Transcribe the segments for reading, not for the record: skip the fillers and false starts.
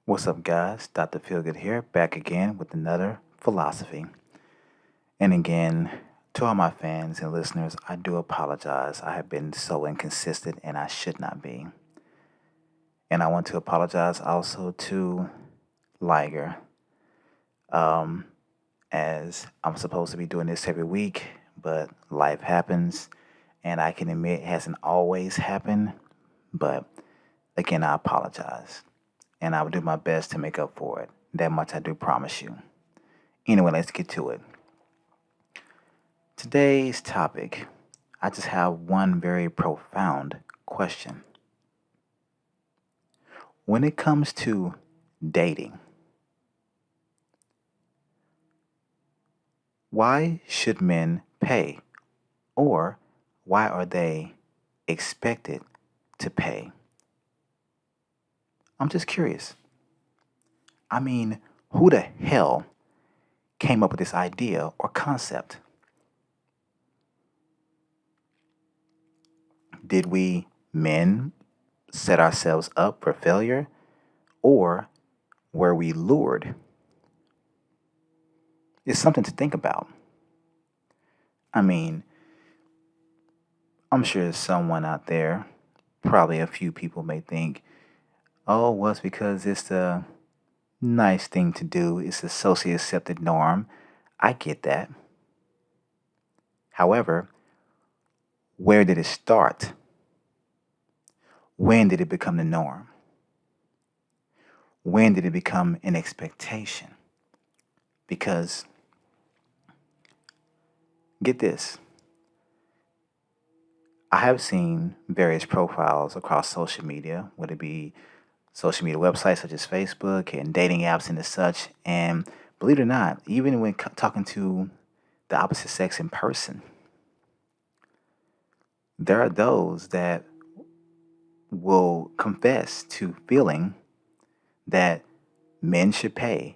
What's up, guys? Dr. Feelgood here, back again with another philosophy. And again, to all my fans and listeners, I do apologize. I have been so inconsistent and I should not be. And I want to apologize also to Liger, um, as I'm supposed to be doing this every week, but life happens. And I can admit it hasn't always happened, but again, I apologize. And I will do my best to make up for it. That much I do promise you. Anyway, let's get to it. Today's topic, I just have one very profound question. When it comes to dating, why should men pay? Or why are they expected to pay? I'm just curious. I mean, who the hell came up with this idea or concept? Did we men set ourselves up for failure? Or were we lured? It's something to think about. I mean, I'm sure there's someone out there, probably a few people may think, oh, well, it's because it's the nice thing to do, it's the socially accepted norm. I get that. However, where did it start? When did it become the norm? When did it become an expectation? Because, get this, I have seen various profiles across social media, whether it be social media websites such as Facebook and dating apps and as such. And believe it or not, even when talking to the opposite sex in person, there are those that will confess to feeling that men should pay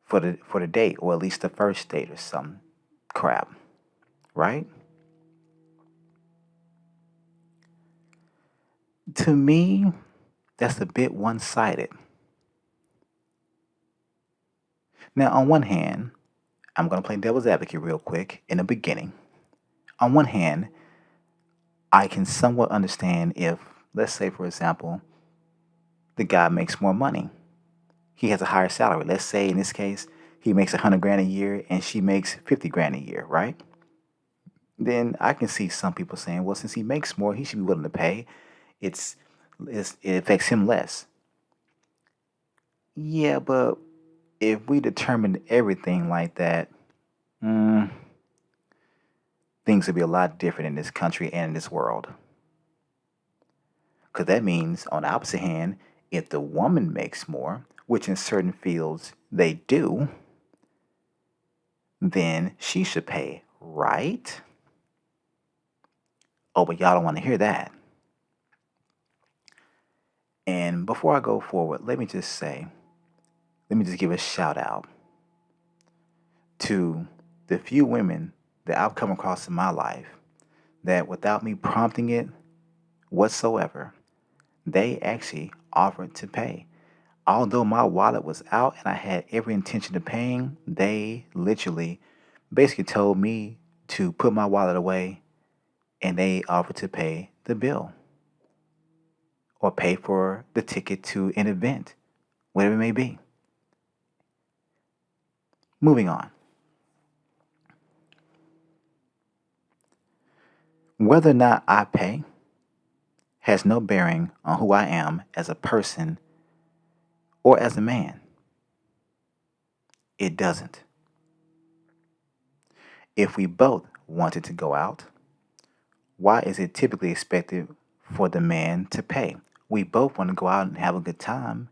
for the date, or at least the first date or some crap, right? To me, that's a bit one-sided. Now, on one hand, I'm going to play devil's advocate real quick in the beginning. On one hand, I can somewhat understand if, let's say, for example, the guy makes more money. He has a higher salary. Let's say in this case, he makes 100 grand a year and she makes 50 grand a year, right? Then I can see some people saying, well, since he makes more, he should be willing to pay. It's, it affects him less. Yeah, but if we determined everything like that, mm, things would be a lot different in this country and in this world. Because that means, on the opposite hand, if the woman makes more, which in certain fields they do, then she should pay, right? Oh, but y'all don't want to hear that. And before I go forward, let me just give a shout out to the few women that I've come across in my life that, without me prompting it whatsoever, they actually offered to pay. Although my wallet was out and I had every intention of paying, they literally basically told me to put my wallet away and they offered to pay the bill or pay for the ticket to an event, whatever it may be. Moving on. Whether or not I pay has no bearing on who I am as a person or as a man. It doesn't. If we both wanted to go out, why is it typically expected for the man to pay? We both want to go out and have a good time,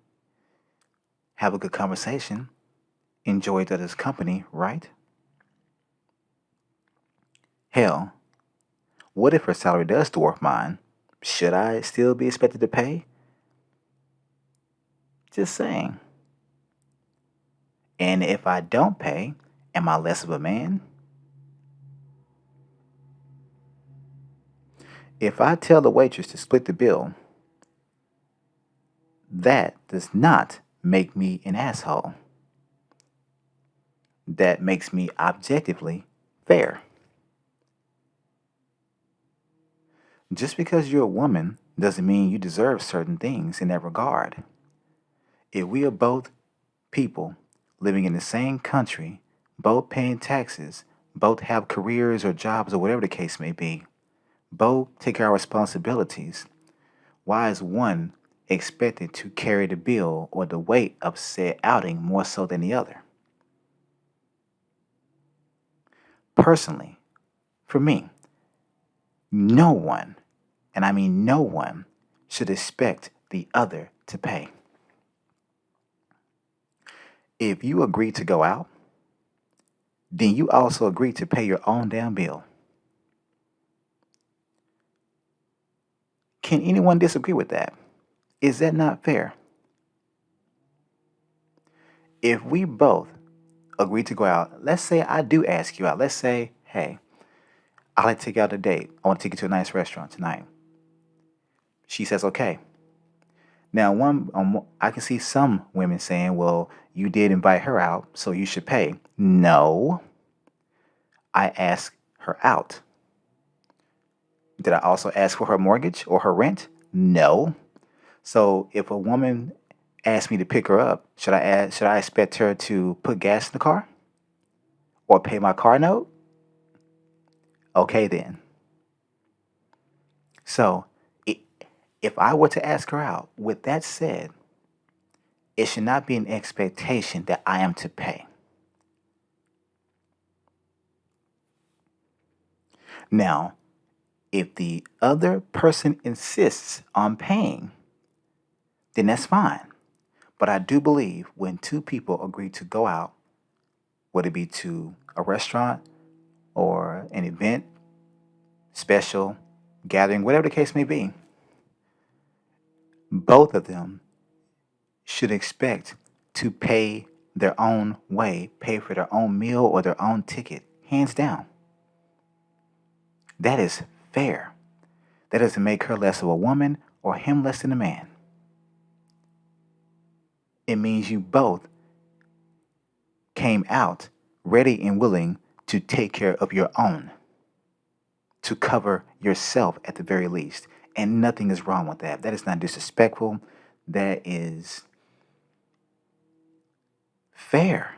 have a good conversation, enjoy each other's company, right? Hell, what if her salary does dwarf mine? Should I still be expected to pay? Just saying. And if I don't pay, am I less of a man? If I tell the waitress to split the bill, that does not make me an asshole. That makes me objectively fair. Just because you're a woman doesn't mean you deserve certain things in that regard. If we are both people living in the same country, both paying taxes, both have careers or jobs or whatever the case may be, both take our responsibilities, why is one expected to carry the bill or the weight of said outing more so than the other? Personally, for me, no one, and I mean no one, should expect the other to pay. If you agree to go out, then you also agree to pay your own damn bill. Can anyone disagree with that? Is that not fair? If we both agree to go out, let's say I do ask you out. Let's say, hey, I'd like to take you out on a date. I want to take you to a nice restaurant tonight. She says, okay. Now, I can see some women saying, well, you did invite her out, so you should pay. No, I asked her out. Did I also ask for her mortgage or her rent? No. So if a woman asks me to pick her up, should I expect her to put gas in the car or pay my car note? Okay then. So if I were to ask her out, with that said, it should not be an expectation that I am to pay. Now, if the other person insists on paying, then that's fine. But I do believe when two people agree to go out, whether it be to a restaurant or an event, special, gathering, whatever the case may be, both of them should expect to pay their own way, pay for their own meal or their own ticket, hands down. That is fair. That doesn't make her less of a woman or him less than a man. It means you both came out ready and willing to take care of your own, to cover yourself at the very least. And nothing is wrong with that. That is not disrespectful. That is fair.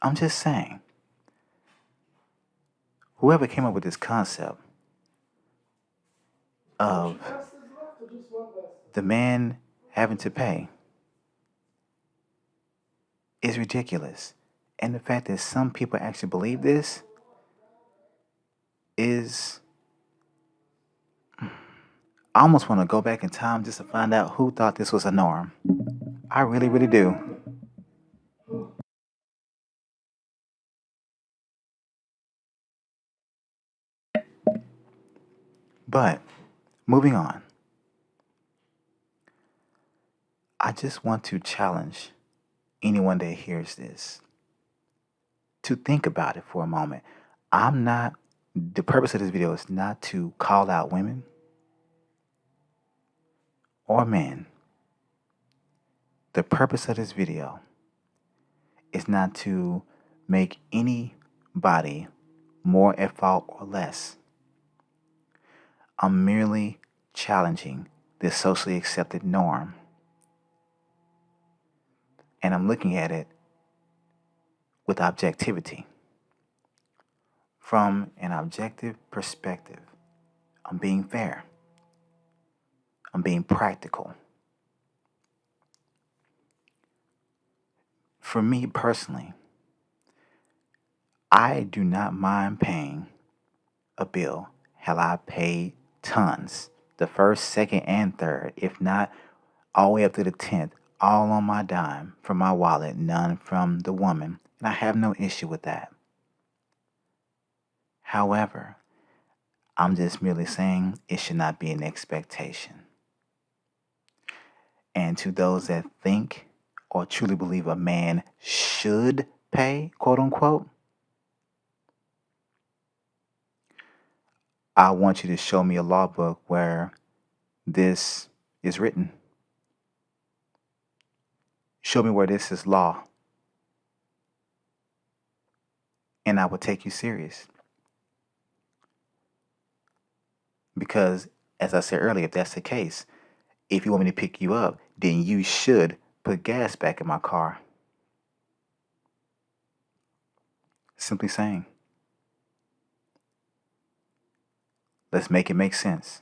I'm just saying, whoever came up with this concept of the man having to pay is ridiculous. And the fact that some people actually believe this is. I almost want to go back in time just to find out who thought this was a norm. I really, really do. But moving on, I just want to challenge anyone that hears this to think about it for a moment. I'm not, the purpose of this video is not to call out women or men. The purpose of this video is not to make anybody more at fault or less. I'm merely challenging this socially accepted norm. And I'm looking at it with objectivity. From an objective perspective, I'm being fair. I'm being practical. For me personally, I do not mind paying a bill. Hell, I paid tons. The first, second, and third, if not all the way up to the 10th, all on my dime from my wallet, none from the woman. And I have no issue with that. However, I'm just merely saying it should not be an expectation. And to those that think or truly believe a man should pay, quote unquote, I want you to show me a law book where this is written. Show me where this is law, and I will take you serious. Because, as I said earlier, if that's the case, if you want me to pick you up, then you should put gas back in my car. Simply saying. Let's make it make sense.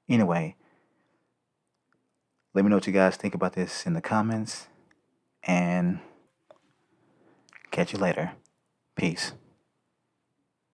Anyway, let me know what you guys think about this in the comments, and catch you later. Peace.